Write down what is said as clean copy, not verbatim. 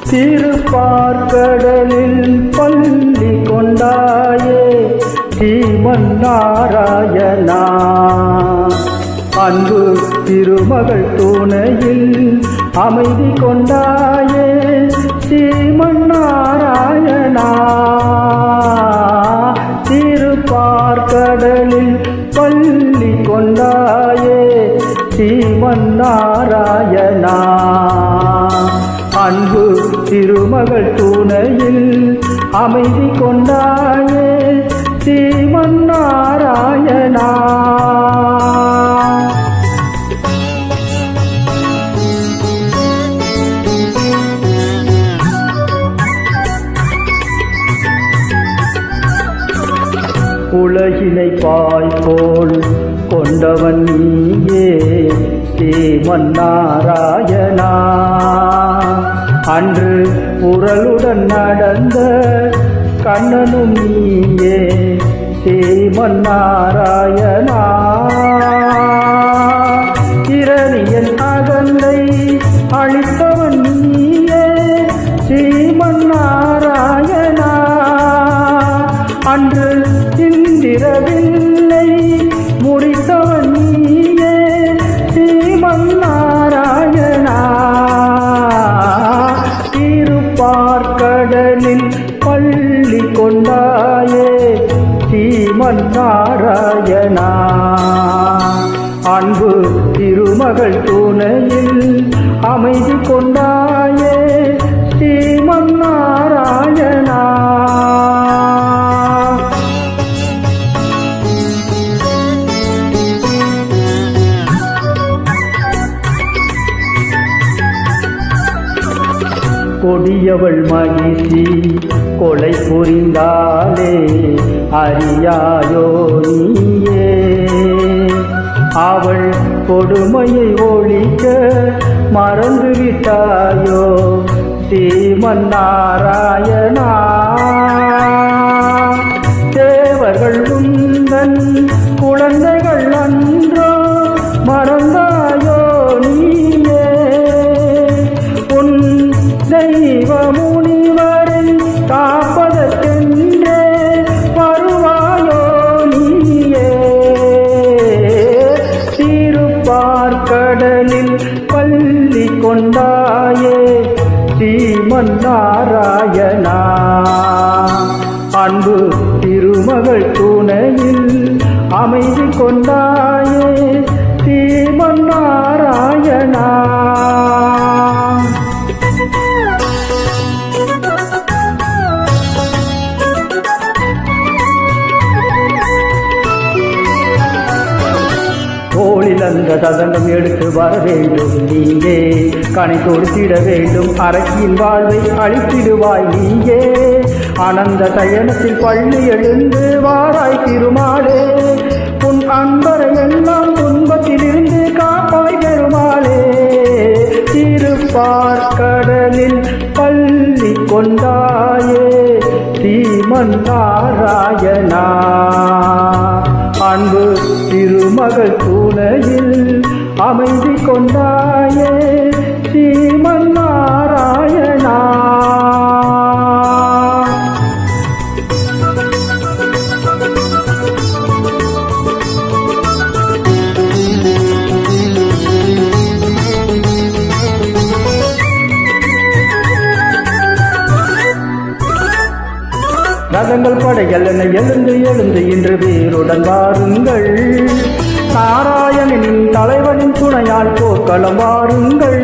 திருப்பார்கடலில் பள்ளி கொண்டாயே ஸ்ரீமன் நாராயணா. அன்பு திருமகள் துணையில் அமைதி கொண்டாயே ஸ்ரீமன் நாராயணா. திருப்பார்கடலில் பள்ளி கொண்டாயே ஸ்ரீமன் நாராயணா. அன்பு திருமகள் துணையில் அமைதி கொண்டாயே ஸ்ரீமன் நாராயணா. உலகினை பாய்போல் கொண்டவன் நீயே ஸ்ரீமன் நாராயணா. அன்று புரளுடன் நடந்த கண்ணனும் நீயே ஸ்ரீமன் நாராயணா. இரணியன் அகந்தை அளித்தவன் நீயே ஸ்ரீமன் நாராயணா. அன்று இந்திரவில்லை முடித்தவன் நீயே ஸ்ரீமன் நாராயணா. திருப்பார்கடலில் பள்ளி கொண்டாயே ஸ்ரீமன் நாராயணா. அன்பு திருமகள் துணையில் அமைதி கொண்டாயே ஸ்ரீமன் நாராயணா. கொடியவள் மகிழ்ச்சி கொலை புரிந்தாலே அறியாயோ நீயே. அவள் கொடுமையை ஒழிக்க மறந்துவிட்டாயோ ஸ்ரீமன் நாராயணா. தேவர்கள் உந்தன் குழந்தைகள் அன்றோ மறந்தாயோ நீயே. உன் தெய்வ முனிவரை காப்பதற்கென்றே வருவாயோ நீயே. திருப்பார்கடலில் பள்ளி கொண்டாயே ஸ்ரீமன் நாராயணா. அன்பு திருமகள் துணையில் அமைதி கொண்டாயே ஸ்ரீமன் நாராயணா. தோளில் அந்த ததங்கம் எடுத்து வர வேண்டும் நீயே. கனை கொடுத்திட வேண்டும் அரக்கியின் வாழ்வை அழித்திடுவாய் நீயே. அனந்த சயனத்தில் பள்ளி எழுந்து வாராய் திருமாலே. உன் அன்பரை எல்லாம் துன்பத்திலிருந்து காப்பாய் பெருமாளே. திருப்பார்கடலில் பள்ளி கொண்டாயே ஸ்ரீமன் நாராயணா. அன்பு திருமகள் துணையில் அமைதி கொண்டாயே ஸ்ரீமன் நாராயணா. ரதங்கள் படைகள் என எழுந்து எழுந்து இன்று வீருடன் வாருங்கள். நாராயணனின் தலைவனின் துணையால் போர்க்களம் வாருங்கள்.